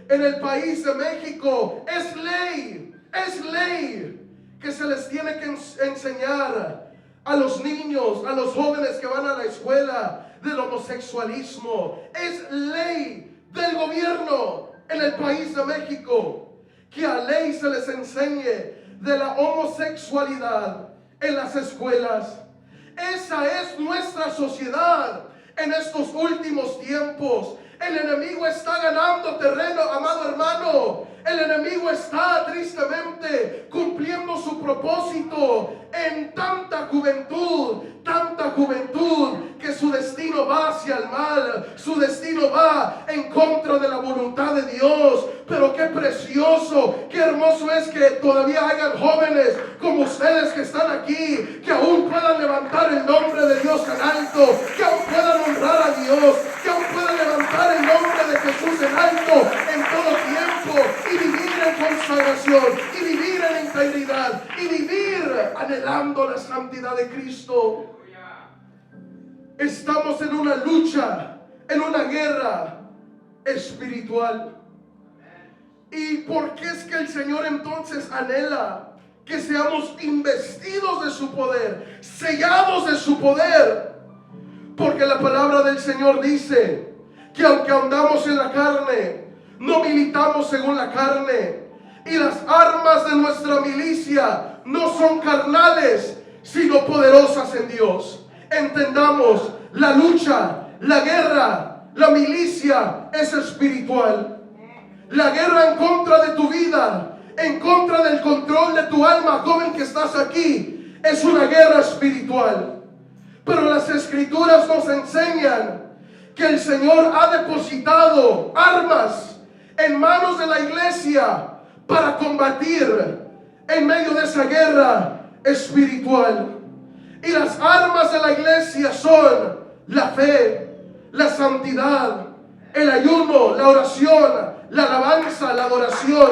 en el país de México, es ley que se les tiene que enseñar a los niños, a los jóvenes que van a la escuela del homosexualismo. Es ley del gobierno en el país de México que a ley se les enseñe de la homosexualidad en las escuelas. Esa es nuestra sociedad en estos últimos tiempos. El enemigo está ganando terreno, amado hermano. El enemigo está tristemente cumpliendo su propósito en tanta juventud que su destino va hacia el mal, su destino va en contra de la voluntad de Dios. Pero qué precioso, qué hermoso es que todavía hayan jóvenes como ustedes que están aquí, que aún puedan levantar el nombre de Dios en alto, que aún puedan honrar a Dios, que aún puedan levantar el nombre de Jesús en alto en todo tiempo, y vivir en consagración, y vivir en integridad, y vivir anhelando la santidad de Cristo. Estamos en una lucha, en una guerra espiritual. ¿Y por qué es que el Señor entonces anhela que seamos investidos de su poder, sellados de su poder? Porque la palabra del Señor dice que aunque andamos en la carne, no militamos según la carne, y las armas de nuestra milicia no son carnales, sino poderosas en Dios. Entendamos, la lucha, la guerra, la milicia es espiritual. La guerra en contra de tu vida, en contra del control de tu alma, joven que estás aquí, es una guerra espiritual. Pero las Escrituras nos enseñan que el Señor ha depositado armas en manos de la iglesia para combatir en medio de esa guerra espiritual. Y las armas de la iglesia son la fe, la santidad, el ayuno, la oración, la alabanza, la adoración.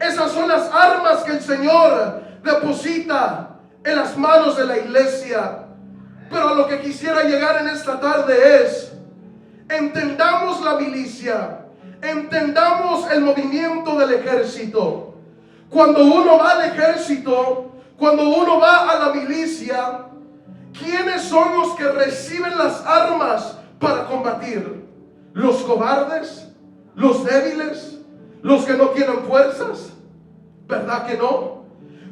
Esas son las armas que el Señor deposita en las manos de la iglesia. Pero a lo que quisiera llegar en esta tarde es: entendamos la milicia, entendamos el movimiento del ejército. Cuando uno va al ejército, cuando uno va a la milicia, ¿quiénes son los que reciben las armas para combatir? ¿Los cobardes? ¿Los débiles? ¿Los que no tienen fuerzas? ¿Verdad que no?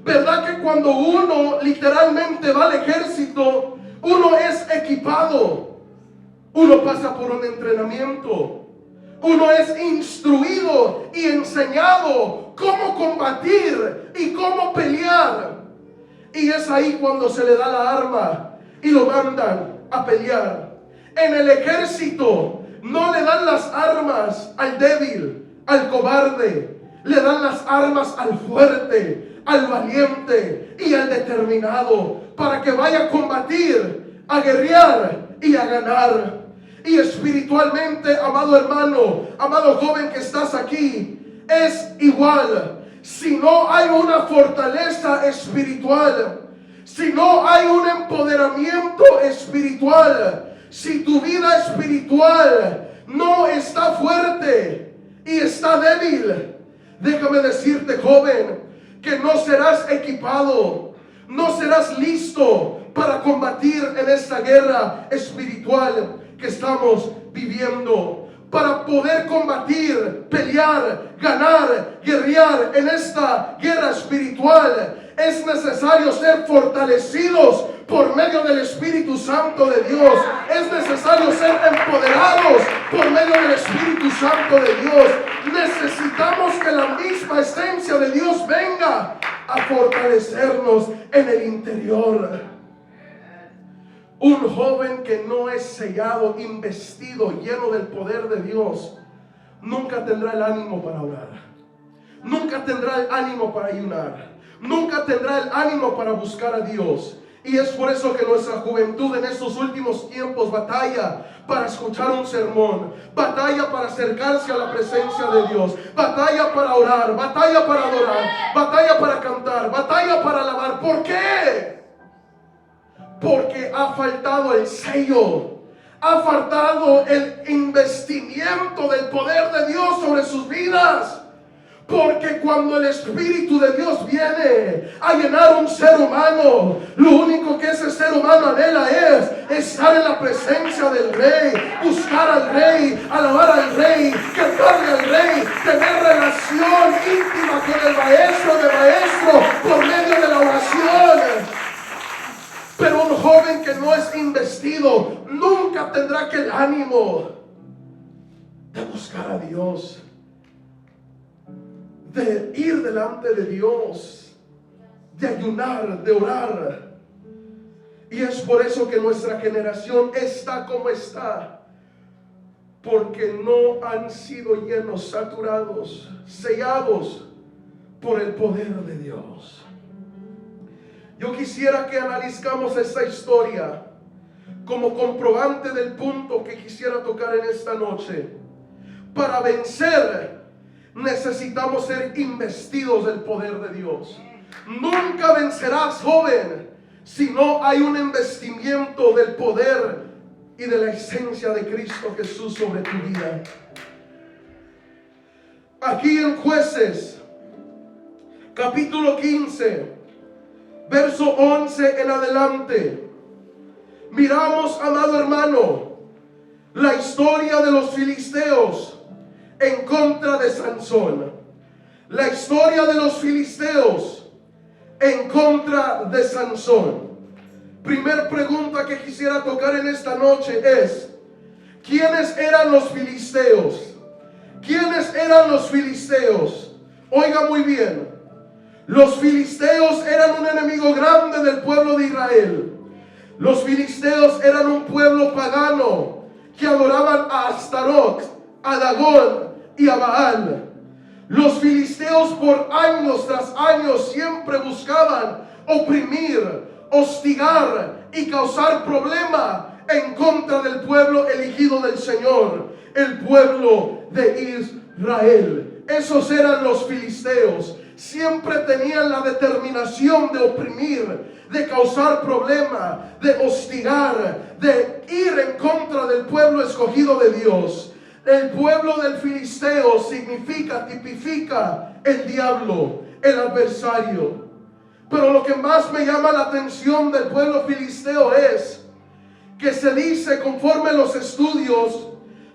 ¿Verdad que cuando uno literalmente va al ejército, uno es equipado? Uno pasa por un entrenamiento. Uno es instruido y enseñado cómo combatir y cómo pelear. Y es ahí cuando se le da la arma y lo mandan a pelear. En el ejército no le dan las armas al débil, al cobarde. Le dan las armas al fuerte, al valiente y al determinado, para que vaya a combatir, a guerrear y a ganar. Y espiritualmente, amado hermano, amado joven que estás aquí, es igual. Si no hay una fortaleza espiritual, si no hay un empoderamiento espiritual, si tu vida espiritual no está fuerte y está débil, déjame decirte, joven, que no serás equipado, no serás listo para combatir en esta guerra espiritual que estamos viviendo. Para poder combatir, pelear, ganar, guerrear en esta guerra espiritual, es necesario ser fortalecidos por medio del Espíritu Santo de Dios. Es necesario ser empoderados por medio del Espíritu Santo de Dios. Necesitamos que la misma esencia de Dios venga a fortalecernos en el interior. Un joven que no es sellado, investido, lleno del poder de Dios, nunca tendrá el ánimo para orar, nunca tendrá el ánimo para ayunar, nunca tendrá el ánimo para buscar a Dios. Y es por eso que nuestra juventud en estos últimos tiempos batalla para escuchar un sermón, batalla para acercarse a la presencia de Dios, batalla para orar, batalla para adorar, batalla para cantar, batalla para alabar. ¿Por qué? Porque ha faltado el sello, ha faltado el investimiento del poder de Dios sobre sus vidas. Porque cuando el Espíritu de Dios viene a llenar un ser humano, lo único que ese ser humano anhela es estar en la presencia del Rey, buscar al Rey, alabar al Rey, cantarle al Rey, tener relación íntima con el Maestro de Maestros por medio de la oración. Pero un joven que no es investido nunca tendrá aquel ánimo de buscar a Dios, de ir delante de Dios, de ayunar, de orar. Y es por eso que nuestra generación está como está, porque no han sido llenos, saturados, sellados por el poder de Dios. Yo quisiera que analizamos esta historia como comprobante del punto que quisiera tocar en esta noche. Para vencer necesitamos ser investidos del poder de Dios. Nunca vencerás, joven, si no hay un investimiento del poder y de la esencia de Cristo Jesús sobre tu vida. Aquí en Jueces, capítulo 15, verso 11 en adelante, miramos, amado hermano, la historia de los filisteos en contra de Sansón. La historia de los filisteos en contra de Sansón. Primer pregunta que quisiera tocar en esta noche es: ¿quiénes eran los filisteos? ¿Quiénes eran los filisteos? Oiga muy bien. Los filisteos eran un enemigo grande del pueblo de Israel. Los filisteos eran un pueblo pagano que adoraban a Astarot, a Dagón y a Baal. Los filisteos por años tras años siempre buscaban oprimir, hostigar y causar problema en contra del pueblo elegido del Señor, el pueblo de Israel. Esos eran los filisteos. Siempre tenían la determinación de oprimir, de causar problema, de hostigar, de ir en contra del pueblo escogido de Dios. El pueblo del filisteo significa, tipifica el diablo, el adversario. Pero lo que más me llama la atención del pueblo filisteo es que se dice, conforme a los estudios,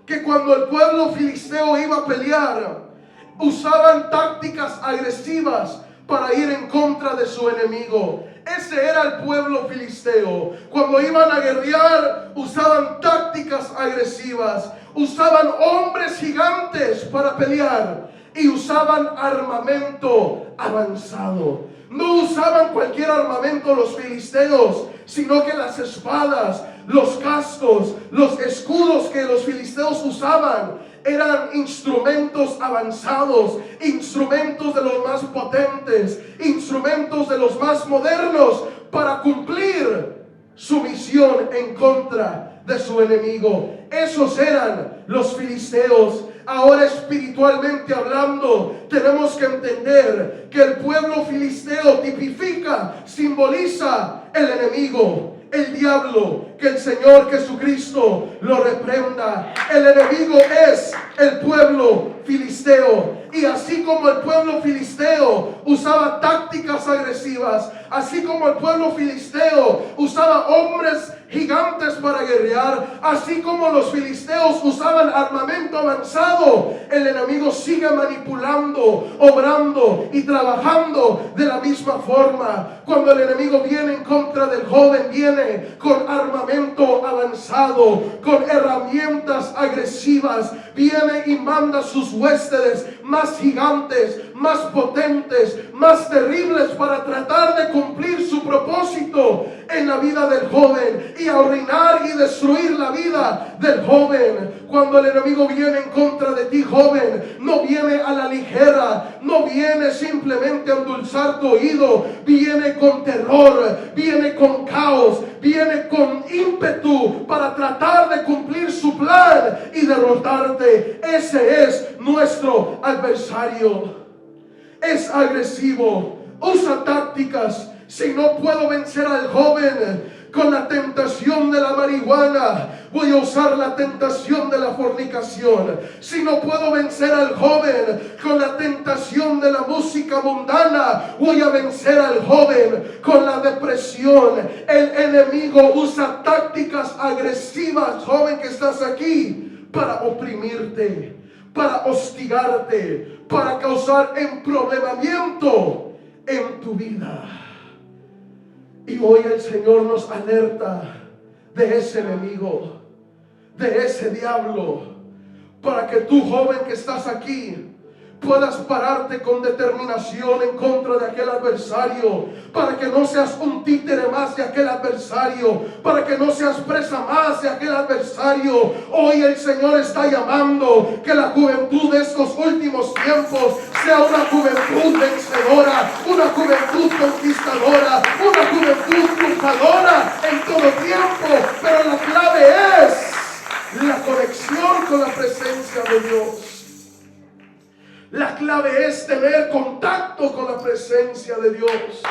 que cuando el pueblo filisteo iba a pelear, usaban tácticas agresivas para ir en contra de su enemigo. Ese era el pueblo filisteo. Cuando iban a guerrear, usaban tácticas agresivas, usaban hombres gigantes para pelear y usaban armamento avanzado. No usaban cualquier armamento los filisteos, sino que las espadas, los cascos, los escudos que los filisteos usaban eran instrumentos avanzados, instrumentos de los más potentes, instrumentos de los más modernos para cumplir su misión en contra de su enemigo. Esos eran los filisteos. Ahora, espiritualmente hablando, tenemos que entender que el pueblo filisteo tipifica, simboliza el enemigo, el diablo. Que el Señor Jesucristo lo reprenda. El enemigo es el pueblo filisteo. Y así como el pueblo filisteo usaba tácticas agresivas, así como el pueblo filisteo usaba hombres gigantes para guerrear, así como los filisteos usaban armamento avanzado, el enemigo sigue manipulando, obrando y trabajando de la misma forma. Cuando el enemigo viene en contra del joven, viene con armamento avanzado, con herramientas agresivas, viene y manda sus huestes más gigantes, más potentes, más terribles para tratar de cumplir su propósito en la vida del joven y arruinar y destruir la vida del joven. Cuando el enemigo viene en contra de ti, joven, no viene a la ligera, no viene simplemente a endulzar tu oído, viene con terror, viene con caos, viene con ímpetu para tratar de cumplir su plan y derrotarte. Ese es nuestro adversario. Es agresivo, usa tácticas. Si no puedo vencer al joven con la tentación de la marihuana, voy a usar la tentación de la fornicación. Si no puedo vencer al joven con la tentación de la música mundana, voy a vencer al joven con la depresión. El enemigo usa tácticas agresivas, joven que estás aquí, para oprimirte, para hostigarte, para causar emproblemamiento en tu vida. Y hoy el Señor nos alerta de ese enemigo, de ese diablo, para que tú, joven que estás aquí, puedas pararte con determinación en contra de aquel adversario, para que no seas un títere más de aquel adversario, para que no seas presa más de aquel adversario. Hoy el Señor está llamando que la juventud de estos últimos tiempos sea una juventud vencedora, una juventud conquistadora, una juventud triunfadora en todo tiempo. Pero la clave es la conexión con la presencia de Dios. La clave es tener contacto con la presencia de Dios.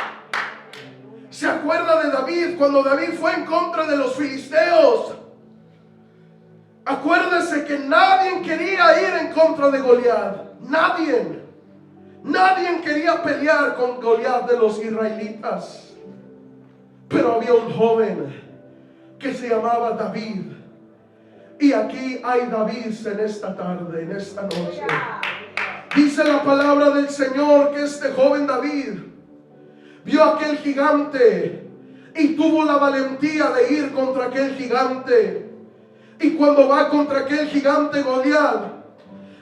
¿Se acuerda de David cuando David fue en contra de los filisteos? Acuérdese que nadie quería ir en contra de Goliat. Nadie quería pelear con Goliat de los israelitas. Pero había un joven que se llamaba David. Y aquí hay David en esta tarde, en esta noche. Dice la palabra del Señor que este joven David vio a aquel gigante y tuvo la valentía de ir contra aquel gigante. Y cuando va contra aquel gigante Goliat,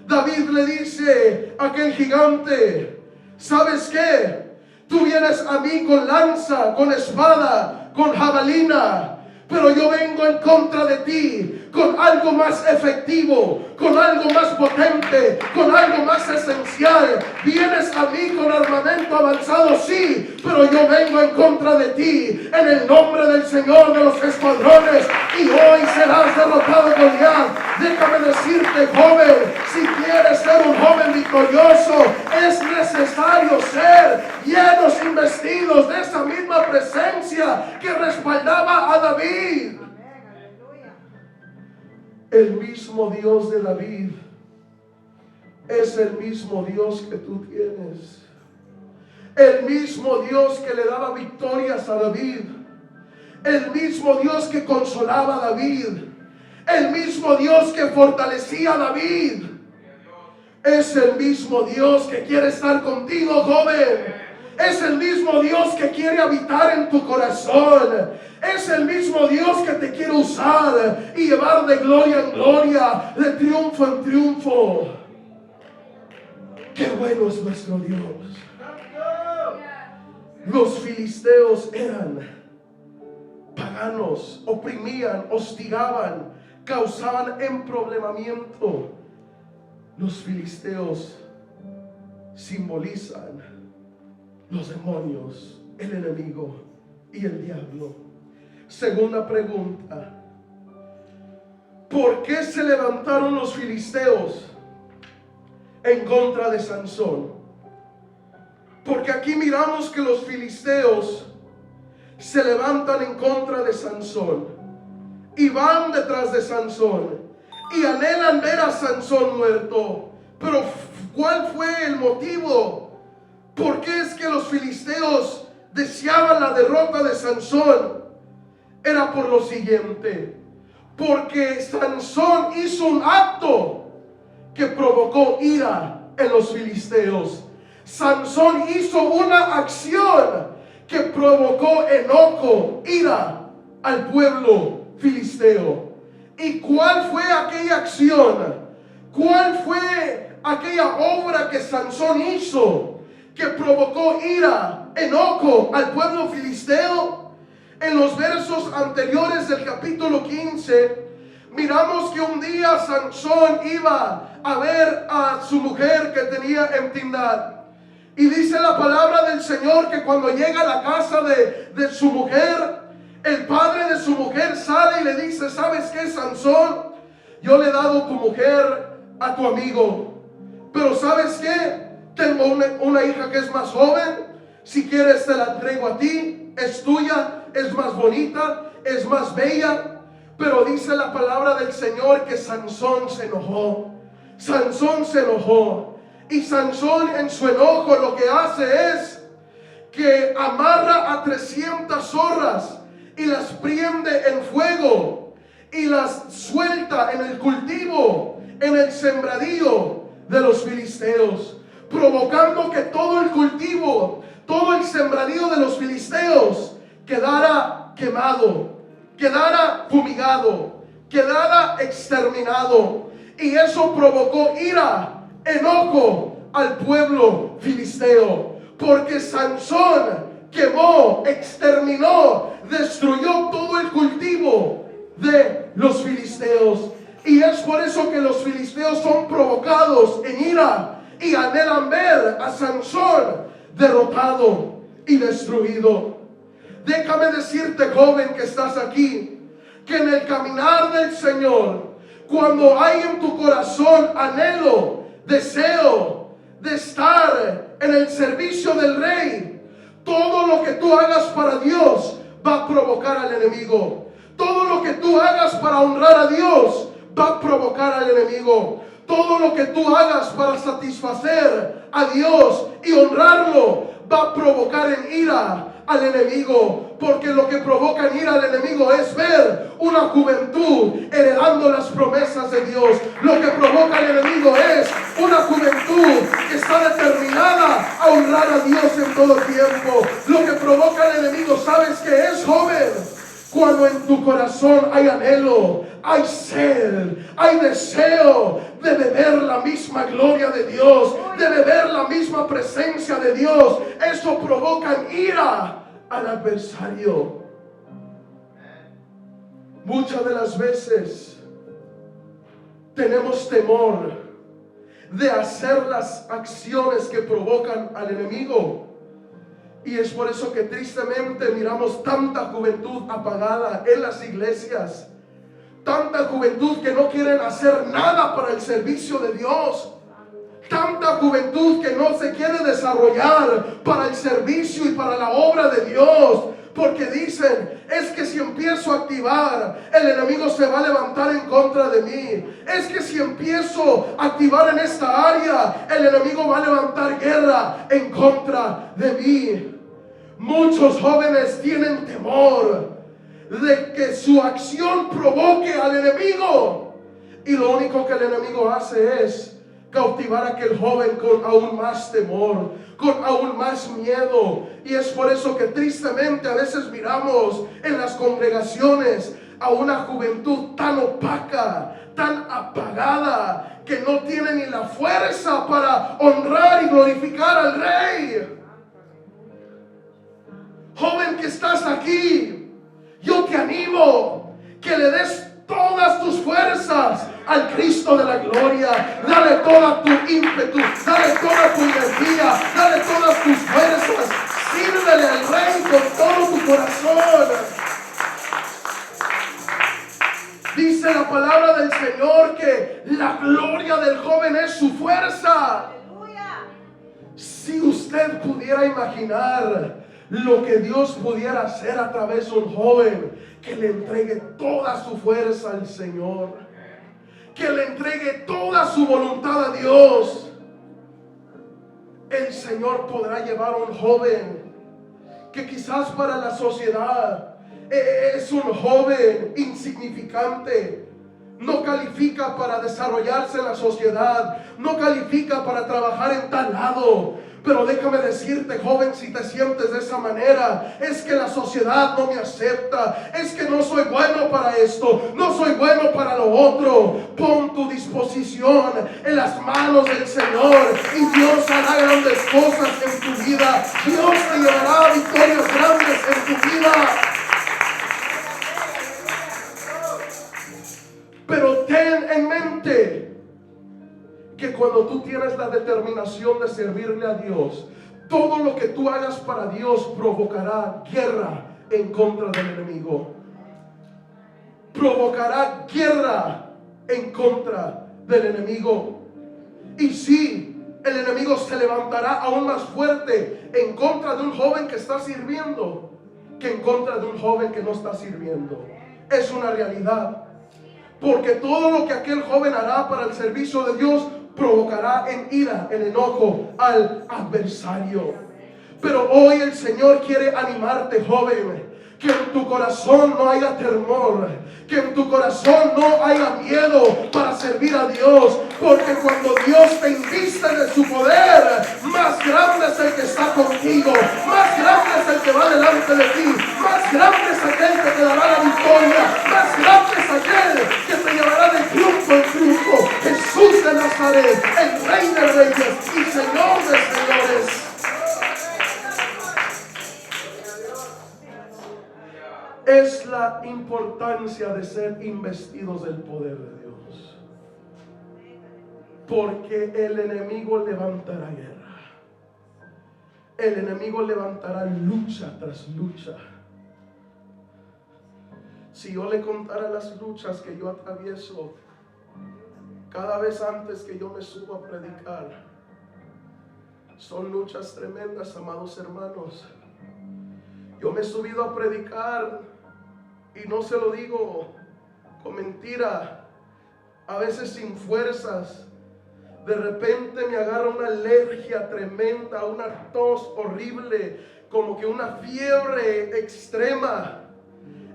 David le dice a aquel gigante: ¿sabes qué? Tú vienes a mí con lanza, con espada, con jabalina, pero yo vengo en contra de ti con algo más efectivo, con algo más potente, con algo más esencial. Vienes a mí con armamento avanzado, sí, pero yo vengo en contra de ti en el nombre del Señor de los escuadrones, y hoy serás derrotado, Goliat. Déjame decirte, joven, si quieres ser un joven victorioso, es necesario ser llenos y vestidos de esa misma presencia que respaldaba a David. El mismo Dios de David es el mismo Dios que tú tienes. El mismo Dios que le daba victorias a David. El mismo Dios que consolaba a David. El mismo Dios que fortalecía a David. Es el mismo Dios que quiere estar contigo, joven. Es el mismo Dios que quiere habitar en tu corazón. Es el mismo Dios que te quiere usar y llevar de gloria en gloria, de triunfo en triunfo. Qué bueno es nuestro Dios. Los filisteos eran paganos, oprimían, hostigaban, causaban emproblemamiento. Los filisteos simbolizan los demonios, el enemigo y el diablo. Segunda pregunta: ¿por qué se levantaron los filisteos en contra de Sansón? Porque aquí miramos que los filisteos se levantan en contra de Sansón y van detrás de Sansón y anhelan ver a Sansón muerto. Pero ¿cuál fue el motivo? ¿Por qué es que los filisteos deseaban la derrota de Sansón? Era por lo siguiente: porque Sansón hizo un acto que provocó ira en los filisteos. Sansón hizo una acción que provocó enojo, ira al pueblo filisteo. ¿Y cuál fue aquella acción? ¿Cuál fue aquella obra que Sansón hizo que provocó ira, enojo al pueblo filisteo? En los versos anteriores del capítulo 15, miramos que un día Sansón iba a ver a su mujer que tenía en Timnat. Y dice la palabra del Señor que cuando llega a la casa de su mujer, el padre de su mujer sale y le dice: ¿sabes qué, Sansón? Yo le he dado tu mujer a tu amigo, pero ¿sabes qué? Tengo una hija que es más joven. Si quieres te la entrego a ti. Es tuya, es más bonita, es más bella. Pero dice la palabra del Señor que Sansón se enojó. Sansón se enojó. Y Sansón en su enojo lo que hace es que amarra a 300 zorras y las prende en fuego y las suelta en el cultivo, en el sembradío de los filisteos, provocando que todo el cultivo, todo el sembradío de los filisteos quedara quemado, quedara fumigado, quedara exterminado. Y eso provocó ira, enojo al pueblo filisteo, porque Sansón quemó, exterminó, destruyó todo el cultivo de los filisteos. Y es por eso que los filisteos son provocados en ira y anhelan ver a Sansón derrotado y destruido. Déjame decirte, joven que estás aquí, que en el caminar del Señor, cuando hay en tu corazón anhelo, deseo de estar en el servicio del Rey, todo lo que tú hagas para Dios va a provocar al enemigo. Todo lo que tú hagas para honrar a Dios va a provocar al enemigo. Todo lo que tú hagas para satisfacer a Dios y honrarlo va a provocar en ira al enemigo, porque lo que provoca en ira al enemigo es ver una juventud heredando las promesas de Dios. Lo que provoca al enemigo es una juventud que está determinada a honrar a Dios en todo tiempo. Lo que provoca al enemigo, ¿sabes qué es, joven? Cuando en tu corazón hay anhelo, hay sed, hay deseo de beber la misma gloria de Dios, de beber la misma presencia de Dios, eso provoca ira al adversario. Muchas de las veces tenemos temor de hacer las acciones que provocan al enemigo. Y es por eso que tristemente miramos tanta juventud apagada en las iglesias. Tanta juventud que no quieren hacer nada para el servicio de Dios. Tanta juventud que no se quiere desarrollar para el servicio y para la obra de Dios. Porque dicen, es que si empiezo a activar, el enemigo se va a levantar en contra de mí. Es que si empiezo a activar en esta área, el enemigo va a levantar guerra en contra de mí. Muchos jóvenes tienen temor de que su acción provoque al enemigo. Y lo único que el enemigo hace es cautivar a aquel joven con aún más temor, con aún más miedo. Y es por eso que tristemente a veces miramos en las congregaciones a una juventud tan opaca, tan apagada, que no tiene ni la fuerza para honrar y glorificar al Rey. Joven que estás aquí, yo te animo que le des todas tus fuerzas al Cristo de la gloria. Dale toda tu ímpetu, dale toda tu energía, dale todas tus fuerzas. Sírvele al Rey con todo tu corazón. Dice la palabra del Señor que la gloria del joven es su fuerza. Si usted pudiera imaginar lo que Dios pudiera hacer a través de un joven que le entregue toda su fuerza al Señor, que le entregue toda su voluntad a Dios, el Señor podrá llevar a un joven que quizás para la sociedad es un joven insignificante, no califica para desarrollarse en la sociedad, no califica para trabajar en tal lado. Pero déjame decirte, joven, si te sientes de esa manera, es que la sociedad no me acepta, es que no soy bueno para esto, no soy bueno para lo otro. Pon tu disposición en las manos del Señor y Dios hará grandes cosas en tu vida. Dios te llevará a victorias grandes en tu vida. Pero ten en mente que cuando tú tienes la determinación de servirle a Dios, todo lo que tú hagas para Dios provocará guerra en contra del enemigo. Provocará guerra en contra del enemigo. Y sí, el enemigo se levantará aún más fuerte en contra de un joven que está sirviendo que en contra de un joven que no está sirviendo. es una realidad. Porque todo lo que aquel joven hará para el servicio de Dios provocará en ira, en enojo al adversario. Pero hoy el Señor quiere animarte, joven. Que en tu corazón no haya temor, que en tu corazón no haya miedo para servir a Dios, porque cuando Dios te inviste de su poder, más grande es el que está contigo, más grande es el que va delante de ti, más grande es aquel que te dará la victoria, más grande es aquel que te llevará de triunfo en triunfo. Jesús de Nazaret, el Rey de Reyes y Señor de Señores. Es la importancia de ser investidos del poder de Dios. Porque el enemigo levantará guerra. El enemigo levantará lucha tras lucha. Si yo le contara las luchas que yo atravieso cada vez antes que yo me subo a predicar, son luchas tremendas, amados hermanos. Yo me he subido a predicar y no se lo digo con mentira, a veces sin fuerzas. De repente me agarra una alergia tremenda, una tos horrible, como que una fiebre extrema.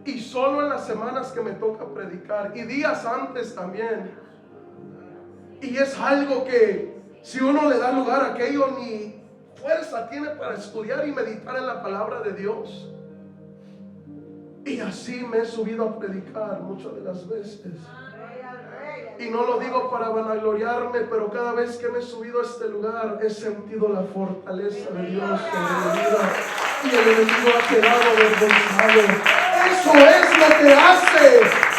Y solo en las semanas que me toca predicar, y días antes también. Y es algo que si uno le da lugar a aquello, ni fuerza tiene para estudiar y meditar en la palabra de Dios. Y así me he subido a predicar muchas de las veces. Y no lo digo para vanagloriarme, pero cada vez que me he subido a este lugar he sentido la fortaleza de Dios sobre mi vida. Y el enemigo ha quedado avergonzado. Eso es lo que hace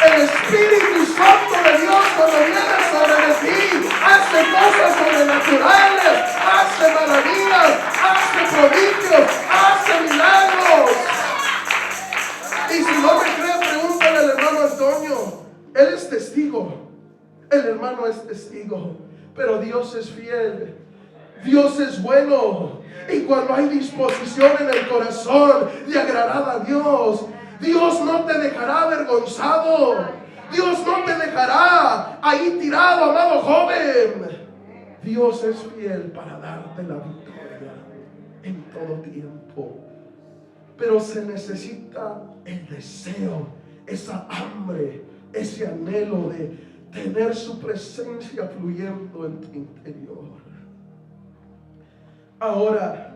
el Espíritu Santo de Dios cuando viene sobre de ti. Hace cosas sobrenaturales, hace maravillas, hace prodigios, hace milagros. Y si no me cree, pregúntale al hermano Antonio. Él es testigo. El hermano es testigo. Pero Dios es fiel. Dios es bueno. Y cuando hay disposición en el corazón de agradar a Dios, Dios no te dejará avergonzado. Dios no te dejará ahí tirado, amado joven. Dios es fiel para darte la victoria en todo tiempo. Pero se necesita el deseo, esa hambre, ese anhelo de tener su presencia fluyendo en tu interior. Ahora,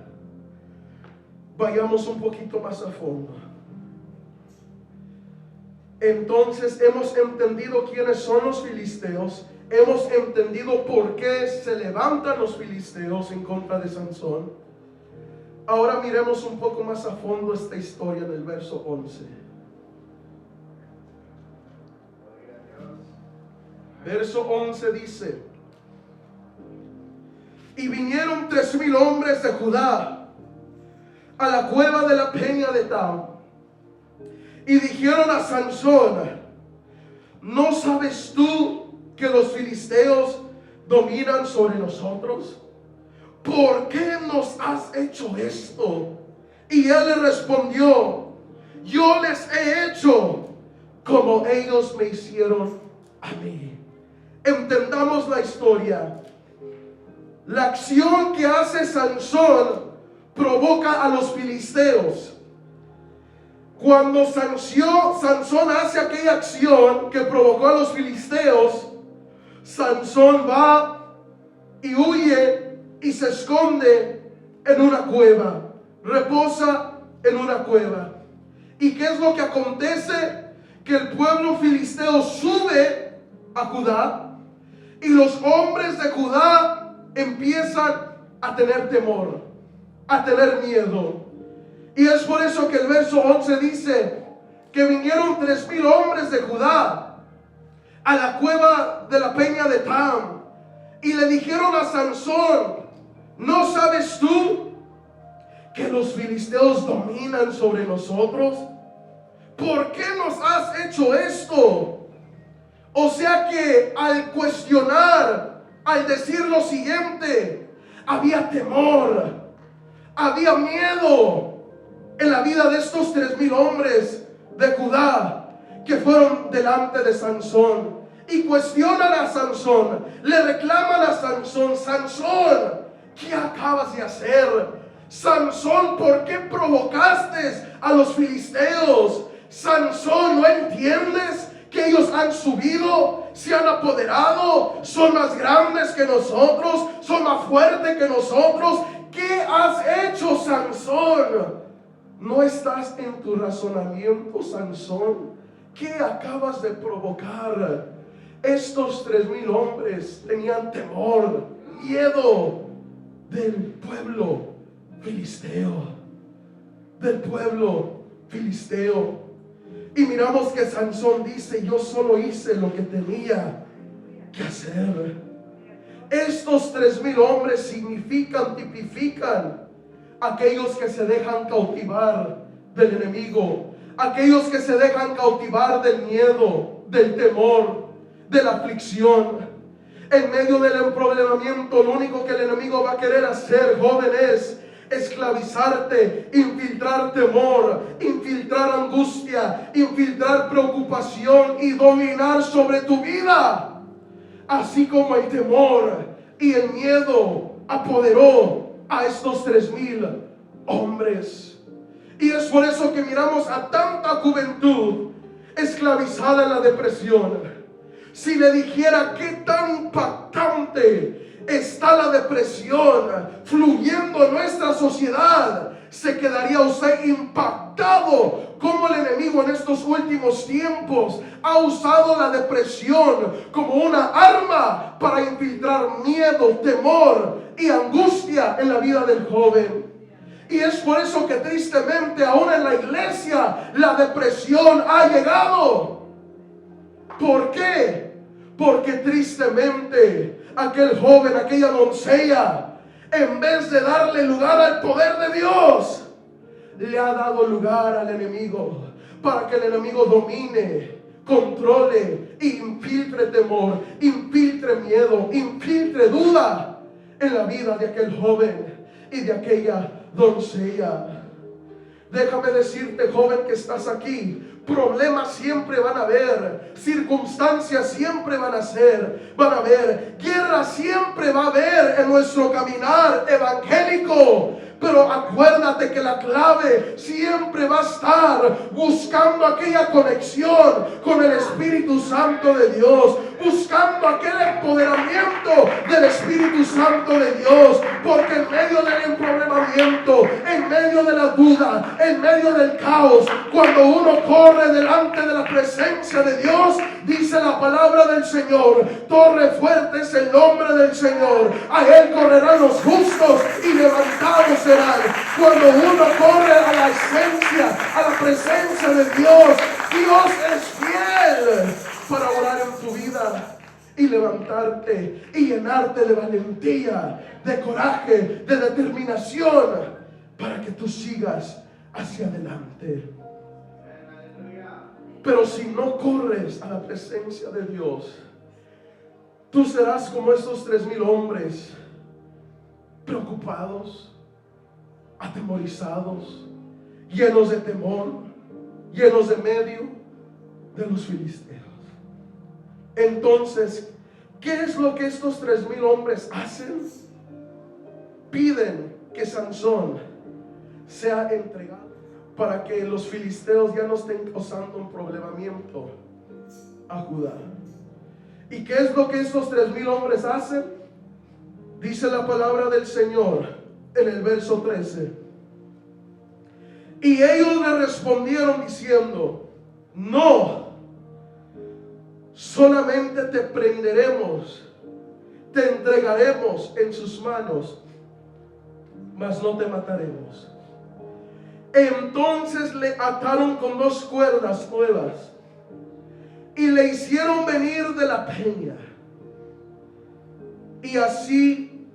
vayamos un poquito más a fondo. Entonces hemos entendido quiénes son los filisteos. Hemos entendido por qué se levantan los filisteos en contra de Sansón. Ahora miremos un poco más a fondo esta historia en el verso 11. Verso 11 dice: y vinieron 3,000 hombres de Judá a la cueva de la peña de Tam, y dijeron a Sansón: ¿no sabes tú que los filisteos dominan sobre nosotros? ¿Por qué nos has hecho esto? Y él le respondió: yo les he hecho como ellos me hicieron a mí. Entendamos la historia. La acción que hace Sansón provoca a los filisteos. Cuando Sansón hace aquella acción que provocó a los filisteos, Sansón va y huye y se esconde en una cueva, reposa en una cueva. ¿Y qué es lo que acontece? Que el pueblo filisteo sube a Judá y los hombres de Judá empiezan a tener temor, a tener miedo. Y es por eso que el verso 11 dice que vinieron 3,000 hombres de Judá a la cueva de la peña de Tam y le dijeron a Sansón: ¿no sabes tú que los filisteos dominan sobre nosotros? ¿Por qué nos has hecho esto? O sea que al cuestionar, al decir lo siguiente, había temor, había miedo en la vida de estos 3,000 hombres de Judá, que fueron delante de Sansón y cuestionan a Sansón, le reclaman a Sansón: Sansón, ¿qué acabas de hacer? Sansón, ¿por qué provocaste a los filisteos? Sansón, ¿no entiendes que ellos han subido, se han apoderado, son más grandes que nosotros, son más fuertes que nosotros? ¿Qué has hecho, Sansón? ¿No estás en tu razonamiento, Sansón? ¿Qué acabas de provocar? Estos 3,000 hombres tenían temor, miedo del pueblo filisteo, del pueblo filisteo. Y miramos que Sansón dice: yo solo hice lo que tenía que hacer. Estos 3,000 hombres significan, tipifican aquellos que se dejan cautivar del enemigo, aquellos que se dejan cautivar del miedo, del temor, de la aflicción. En medio del emproblemamiento, lo único que el enemigo va a querer hacer, joven, es esclavizarte, infiltrar temor, infiltrar angustia, infiltrar preocupación y dominar sobre tu vida. Así como el temor y el miedo apoderó a estos 3,000 hombres. Y es por eso que miramos a tanta juventud esclavizada en la depresión. Si le dijera qué tan impactante está la depresión fluyendo en nuestra sociedad, se quedaría usted impactado cómo el enemigo en estos últimos tiempos ha usado la depresión como una arma para infiltrar miedo, temor y angustia en la vida del joven. Y es por eso que tristemente aún en la iglesia la depresión ha llegado. ¿Por qué? Porque tristemente aquel joven, aquella doncella, en vez de darle lugar al poder de Dios, le ha dado lugar al enemigo, para que el enemigo domine, controle e infiltre temor, infiltre miedo, infiltre duda en la vida de aquel joven y de aquella doncella. Déjame decirte, joven, que estás aquí, problemas siempre van a haber, circunstancias siempre van a haber, guerra siempre va a haber en nuestro caminar evangélico. Pero acuérdate que la clave siempre va a estar buscando aquella conexión con el Espíritu Santo de Dios, buscando aquel empoderamiento del Espíritu Santo de Dios, porque en medio del emproblemamiento, en medio de la duda, en medio del caos, cuando uno corre delante de la presencia de Dios, dice la palabra del Señor: torre fuerte es el nombre del Señor, a Él correrán los justos y levantados serán. Cuando uno corre a la esencia, a la presencia de Dios, Dios es fiel para orar en tu vida y levantarte y llenarte de valentía, de coraje, de determinación, para que tú sigas hacia adelante. Pero si no corres a la presencia de Dios, tú serás como estos 3,000 hombres, preocupados, atemorizados, llenos de temor, llenos de medio de los filisteos. Entonces, ¿qué es lo que estos 3,000 hombres hacen? Piden que Sansón sea entregado para que los filisteos ya no estén causando un problemamiento a Judá. ¿Y qué es lo que estos 3,000 hombres hacen? Dice la palabra del Señor en el verso 13: y ellos le respondieron diciendo: no, solamente te prenderemos, te entregaremos en sus manos, mas no te mataremos. Entonces le ataron con 2 cuerdas nuevas y le hicieron venir de la peña, y así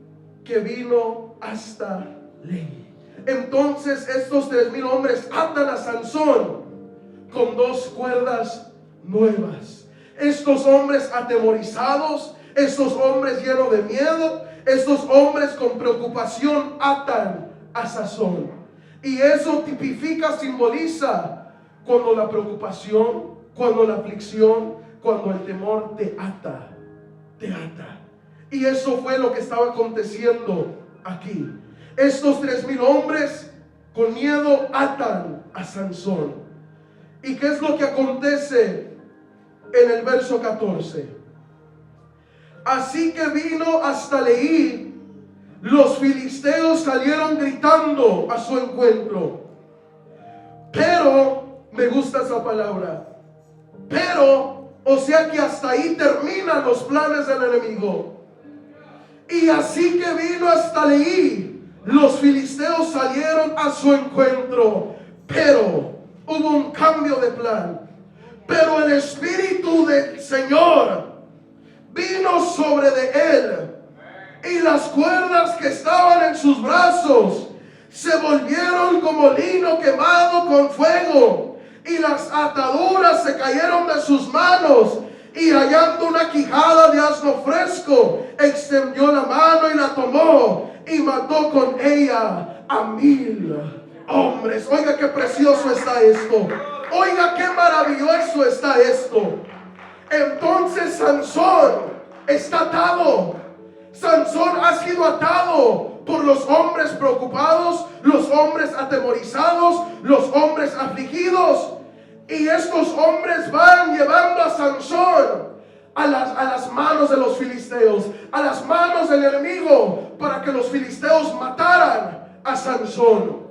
que vino hasta Lehi. Entonces estos 3,000 hombres atan a Sansón con 2 cuerdas nuevas. Estos hombres atemorizados, estos hombres llenos de miedo, estos hombres con preocupación atan a Sansón. Y eso tipifica, simboliza cuando la preocupación, Cuando la aflicción, cuando el temor te ata, te ata. Y eso fue lo que estaba aconteciendo aquí. Estos 3,000 hombres con miedo atan a Sansón. ¿Y qué es lo que acontece en el verso 14? Así que vino hasta Leí, los filisteos salieron gritando a su encuentro. Pero, me gusta esa palabra, pero, o sea que hasta ahí terminan los planes del enemigo. Y así que vino hasta Leí, los filisteos salieron a su encuentro. Pero hubo un cambio de plan. Pero el Espíritu del Señor vino sobre de él, y las cuerdas que estaban en sus brazos se volvieron como lino quemado con fuego, y las ataduras se cayeron de sus manos. Y hallando una quijada de asno fresco, extendió la mano y la tomó, y mató con ella a 1,000 hombres. Oiga qué precioso está esto. Oiga qué maravilloso está esto. Entonces Sansón está atado. Sansón ha sido atado por los hombres preocupados, los hombres atemorizados, los hombres afligidos. Y estos hombres van llevando a Sansón a las manos de los filisteos, a las manos del enemigo, para que los filisteos mataran a Sansón.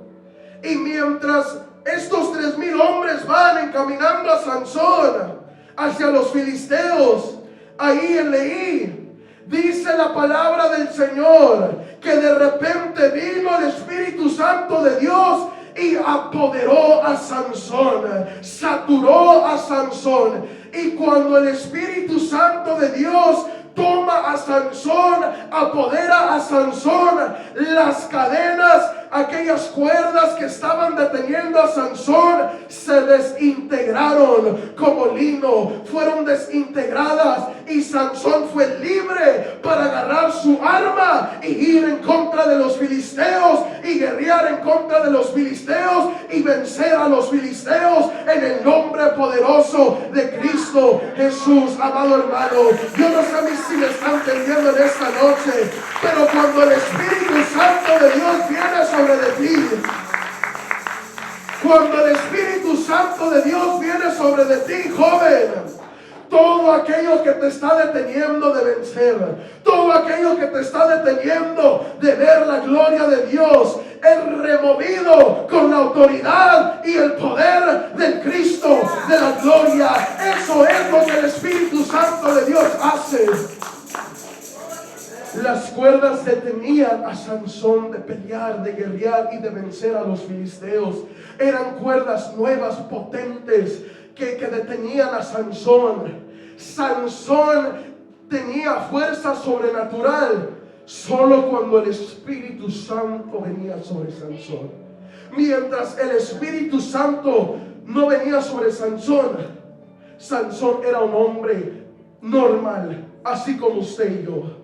Y mientras estos 3,000 hombres van encaminando a Sansón hacia los filisteos, ahí en Leí, dice la palabra del Señor que de repente vino el Espíritu Santo de Dios y apoderó a Sansón, saturó a Sansón. Y cuando el Espíritu Santo de Dios toma a Sansón, apodera a Sansón, las cadenas, aquellas cuerdas que estaban deteniendo a Sansón, se desintegraron como lino, fueron desintegradas, y Sansón fue libre para agarrar su arma y ir en contra de los filisteos y guerrear en contra de los filisteos y vencer a los filisteos en el nombre poderoso de Cristo Jesús. Amado hermano, yo no sé si me están entendiendo en esta noche, pero cuando el Espíritu Santo de Dios viene sobre de ti, cuando el Espíritu Santo de Dios viene sobre de ti, joven, todo aquello que te está deteniendo de vencer, todo aquello que te está deteniendo de ver la gloria de Dios, es removido con la autoridad y el poder del Cristo de la gloria. Eso es lo que el Espíritu Santo de Dios hace. Las cuerdas detenían a Sansón de pelear, de guerrear y de vencer a los filisteos. Eran cuerdas nuevas, potentes, que detenían a Sansón. Sansón tenía fuerza sobrenatural solo cuando el Espíritu Santo venía sobre Sansón. Mientras el Espíritu Santo no venía sobre Sansón, Sansón era un hombre normal, así como usted y yo.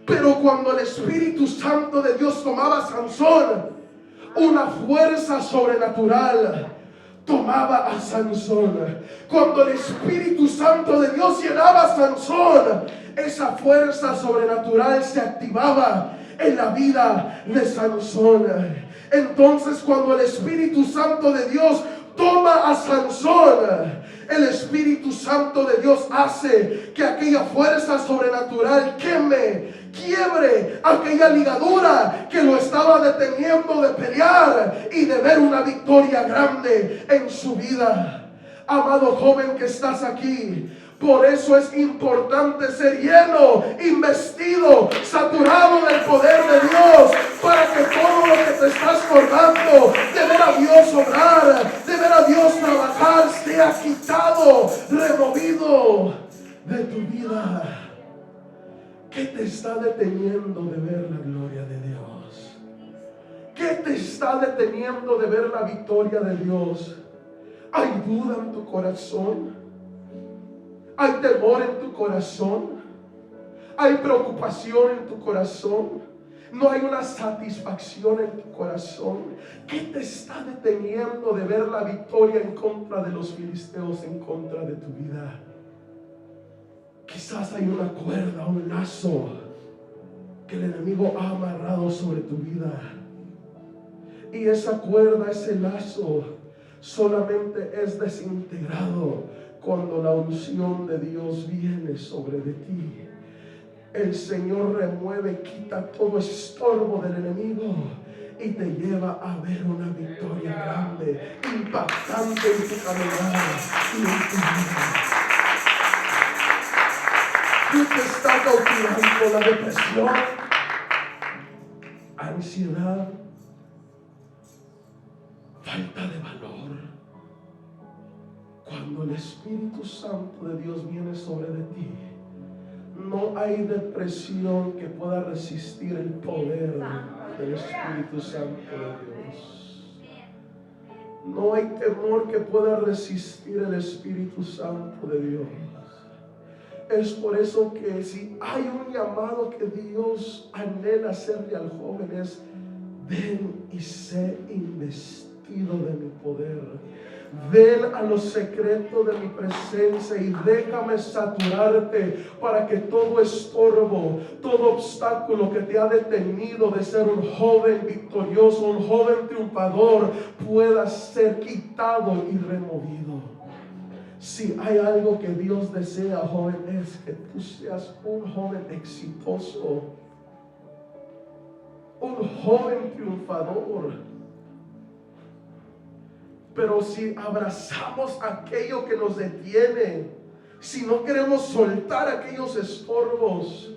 Pero cuando el Espíritu Santo de Dios tomaba a Sansón, una fuerza sobrenatural tomaba a Sansón. Cuando el Espíritu Santo de Dios llenaba a Sansón, esa fuerza sobrenatural se activaba en la vida de Sansón. Entonces, cuando el Espíritu Santo de Dios toma a Sansón, el Espíritu Santo de Dios hace que aquella fuerza sobrenatural quiebre aquella ligadura que lo estaba deteniendo de pelear y de ver una victoria grande en su vida. Amado joven que estás aquí, por eso es importante ser lleno, investido, saturado del poder de Dios, para que todo lo que te está estorbando de ver a Dios obrar, de ver a Dios trabajar, sea quitado, removido de tu vida. ¿Qué te está deteniendo de ver la gloria de Dios? ¿Qué te está deteniendo de ver la victoria de Dios? ¿Hay duda en tu corazón? ¿Hay temor en tu corazón? ¿Hay preocupación en tu corazón? No hay una satisfacción en tu corazón. ¿Qué te está deteniendo de ver la victoria en contra de los filisteos, en contra de tu vida? Quizás hay una cuerda, un lazo que el enemigo ha amarrado sobre tu vida. Y esa cuerda, ese lazo, solamente es desintegrado cuando la unción de Dios viene sobre de ti. El Señor remueve, quita todo estorbo del enemigo y te lleva a ver una victoria grande, impactante en tu caminar y en tu vida. ¿Qué te está cautivando? La depresión, ansiedad, falta de valor. Cuando el Espíritu Santo de Dios viene sobre de ti, no hay depresión que pueda resistir el poder del Espíritu Santo de Dios. No hay temor que pueda resistir el Espíritu Santo de Dios. Es por eso que si hay un llamado que Dios anhela hacerle al joven es: ven y sé investido de mi poder. Ven a los secretos de mi presencia y déjame saturarte para que todo estorbo, todo obstáculo que te ha detenido de ser un joven victorioso, un joven triunfador, pueda ser quitado y removido. Si hay algo que Dios desea, joven, es que tú seas un joven exitoso, un joven triunfador. Pero si abrazamos aquello que nos detiene, si no queremos soltar aquellos estorbos,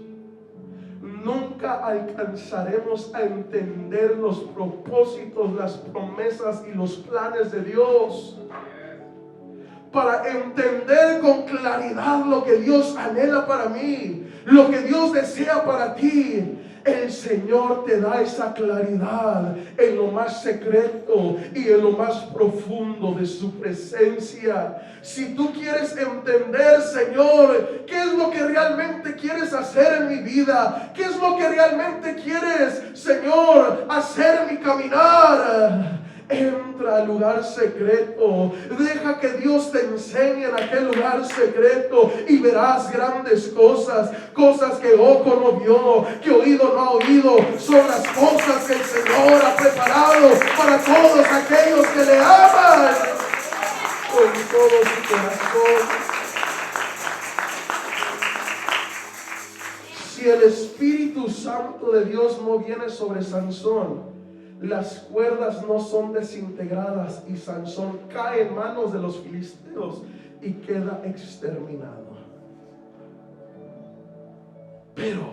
nunca alcanzaremos a entender los propósitos, las promesas y los planes de Dios. Para entender con claridad lo que Dios anhela para mí, lo que Dios desea para ti, el Señor te da esa claridad en lo más secreto y en lo más profundo de su presencia. Si tú quieres entender, Señor, qué es lo que realmente quieres hacer en mi vida, qué es lo que realmente quieres, Señor, hacer en mi caminar, entra al lugar secreto. Deja que Dios te enseñe en aquel lugar secreto y verás grandes cosas, cosas que ojo no vio, que oído no ha oído. Son las cosas que el Señor ha preparado para todos aquellos que le aman con todo su corazón. Si el Espíritu Santo de Dios no viene sobre Sansón, las cuerdas no son desintegradas y Sansón cae en manos de los filisteos y queda exterminado. Pero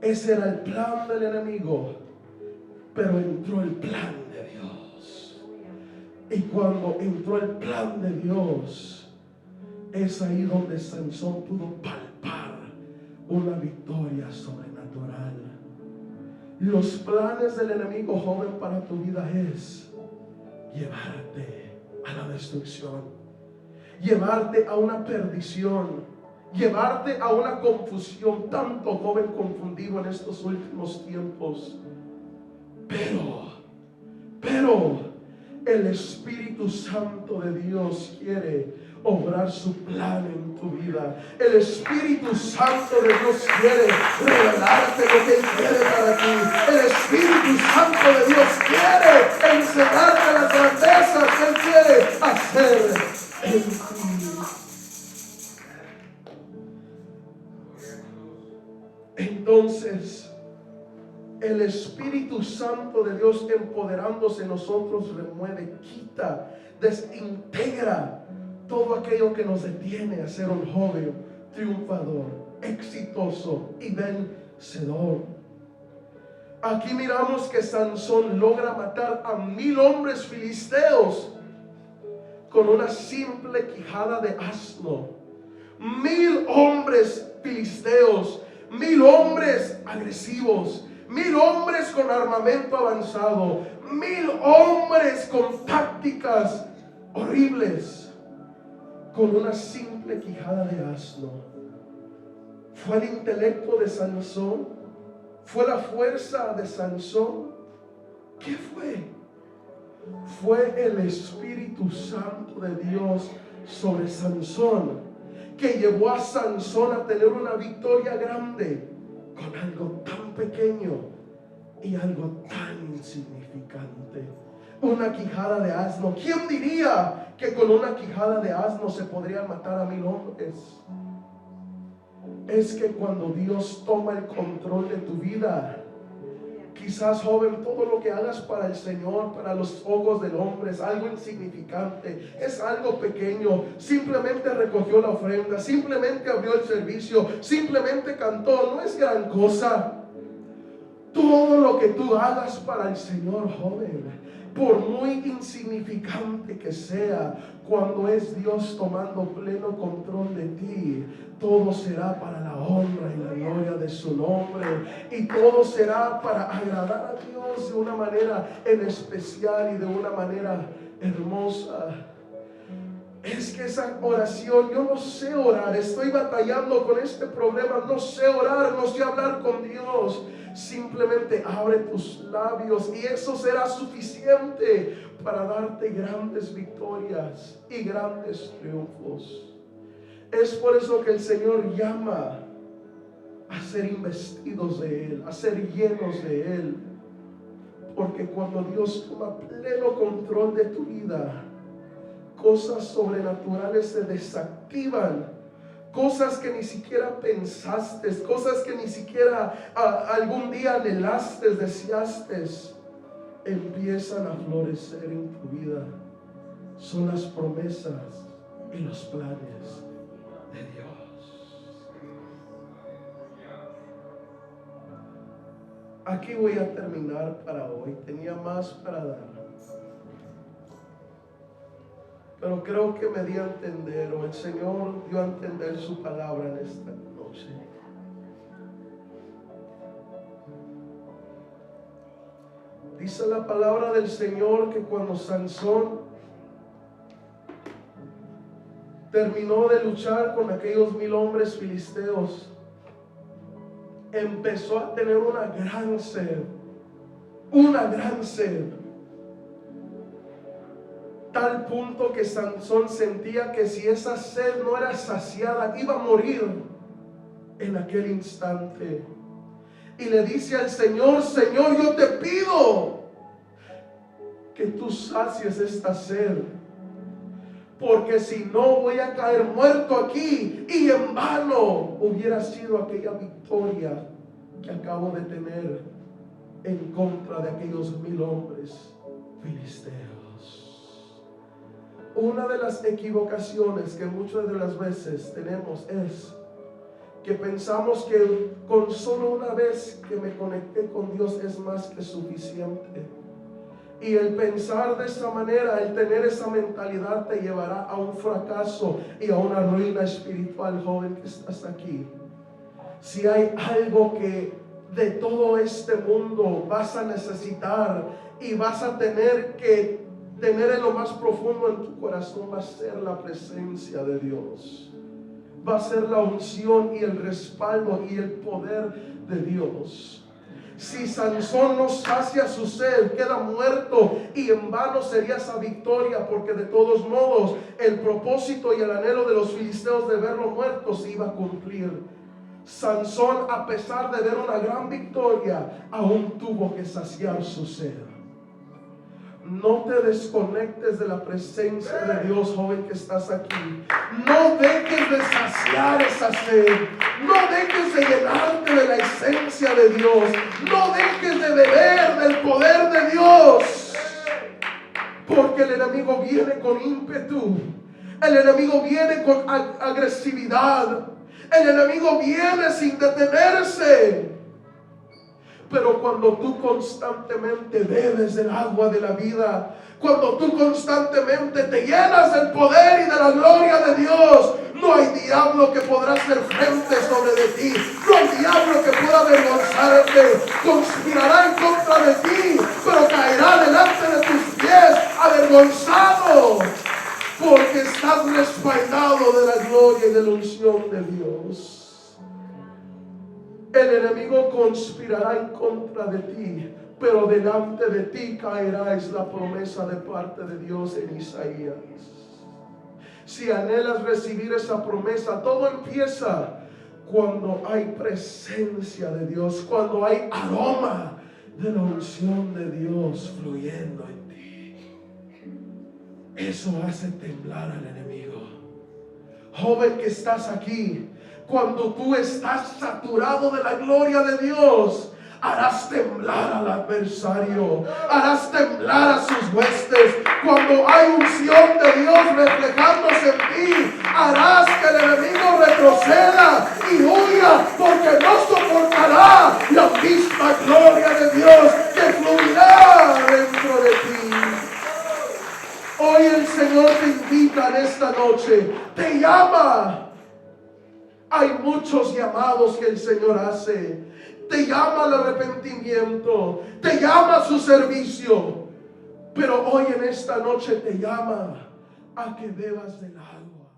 ese era el plan del enemigo, pero entró el plan de Dios. Y cuando entró el plan de Dios, es ahí donde Sansón pudo palpar una victoria sobrenatural. Los planes del enemigo, joven, para tu vida es llevarte a la destrucción, llevarte a una perdición, llevarte a una confusión. Tanto joven confundido en estos últimos tiempos. Pero el Espíritu Santo de Dios quiere obrar su plan en tu vida. El Espíritu Santo de Dios quiere revelarte lo que Él quiere para ti. El Espíritu Santo de Dios quiere enseñarte las grandezas que Él quiere hacer en ti. Entonces, el Espíritu Santo de Dios empoderándose en nosotros remueve, quita, desintegra todo aquello que nos detiene a ser un joven triunfador, exitoso y vencedor. Aquí miramos que Sansón logra matar a 1000 hombres filisteos con una simple quijada de asno. 1000 hombres filisteos, 1000 hombres agresivos, 1000 hombres con armamento avanzado, 1000 hombres con tácticas horribles, con una simple quijada de asno ¿Fue el intelecto de Sansón? ¿Fue la fuerza de Sansón? ¿Qué fue? Fue el Espíritu Santo de Dios sobre Sansón, que llevó a Sansón a tener una victoria grande con algo tan pequeño y algo tan insignificante. Una quijada de asno. ¿Quién diría que con una quijada de asno se podrían matar a 1000 hombres? Es que cuando Dios toma el control de tu vida, quizás, joven, todo lo que hagas para el Señor, para los ojos del hombre, es algo insignificante, es algo pequeño. Simplemente recogió la ofrenda, simplemente abrió el servicio, simplemente cantó, no es gran cosa. Todo lo que tú hagas para el Señor, joven, por muy insignificante que sea, cuando es Dios tomando pleno control de ti, todo será para la honra y la gloria de su nombre, y todo será para agradar a Dios de una manera en especial y de una manera hermosa. Es que esa oración, yo no sé orar, estoy batallando con este problema, no sé orar, no sé hablar con Dios. Simplemente abre tus labios y eso será suficiente para darte grandes victorias y grandes triunfos. Es por eso que el Señor llama a ser investidos de Él, a ser llenos de Él. Porque cuando Dios toma pleno control de tu vida, cosas sobrenaturales se desactivan. Cosas que ni siquiera pensaste, cosas que ni siquiera algún día anhelaste, deseaste, empiezan a florecer en tu vida. Son las promesas y los planes de Dios. Aquí voy a terminar para hoy. Tenía más para dar, pero creo que me di a entender, o el Señor dio a entender su palabra en esta noche. Dice la palabra del Señor que cuando Sansón terminó de luchar con aquellos 1000 hombres filisteos, empezó a tener una gran sed, tal punto que Sansón sentía que si esa sed no era saciada, iba a morir en aquel instante. Y le dice al Señor: Señor, yo te pido que tú sacies esta sed, porque si no voy a caer muerto aquí, y en vano hubiera sido aquella victoria que acabo de tener en contra de aquellos 1000 hombres filisteos. Una de las equivocaciones que muchas de las veces tenemos es que pensamos que con solo una vez que me conecté con Dios es más que suficiente. Y el pensar de esa manera, el tener esa mentalidad, te llevará a un fracaso y a una ruina espiritual, joven que estás aquí. Si hay algo que de todo este mundo vas a necesitar y vas a tener que tener en lo más profundo en tu corazón, va a ser la presencia de Dios. Va a ser la unción y el respaldo y el poder de Dios. Si Sansón no sacia su sed, queda muerto, y en vano sería esa victoria, porque de todos modos el propósito y el anhelo de los filisteos de verlo muerto se iba a cumplir. Sansón, a pesar de ver una gran victoria, aún tuvo que saciar su sed. No te desconectes de la presencia de Dios, joven que estás aquí. No dejes de saciar esa sed. No dejes de llenarte de la esencia de Dios. No dejes de beber del poder de Dios. Porque el enemigo viene con ímpetu. El enemigo viene con agresividad. El enemigo viene sin detenerse. Pero cuando tú constantemente bebes del agua de la vida, cuando tú constantemente te llenas del poder y de la gloria de Dios, no hay diablo que podrá hacer frente sobre de ti. No hay diablo que pueda avergonzarte. Conspirará en contra de ti, pero caerá delante de tus pies avergonzado, porque estás respaldado de la gloria y de la unción de Dios. El enemigo conspirará en contra de ti, pero delante de ti caerá, es la promesa de parte de Dios en Isaías. Si anhelas recibir esa promesa, todo empieza cuando hay presencia de Dios, cuando hay aroma de la unción de Dios fluyendo en ti. Eso hace temblar al enemigo. Joven que estás aquí, cuando tú estás saturado de la gloria de Dios, harás temblar al adversario, harás temblar a sus huestes. Cuando hay unción de Dios reflejándose en ti, harás que el enemigo retroceda y huya, porque no soportará la misma gloria de Dios que fluirá dentro de ti. Hoy el Señor te invita en esta noche, te llama. Hay muchos llamados que el Señor hace. Te llama al arrepentimiento, te llama a su servicio, pero hoy en esta noche te llama a que bebas del agua.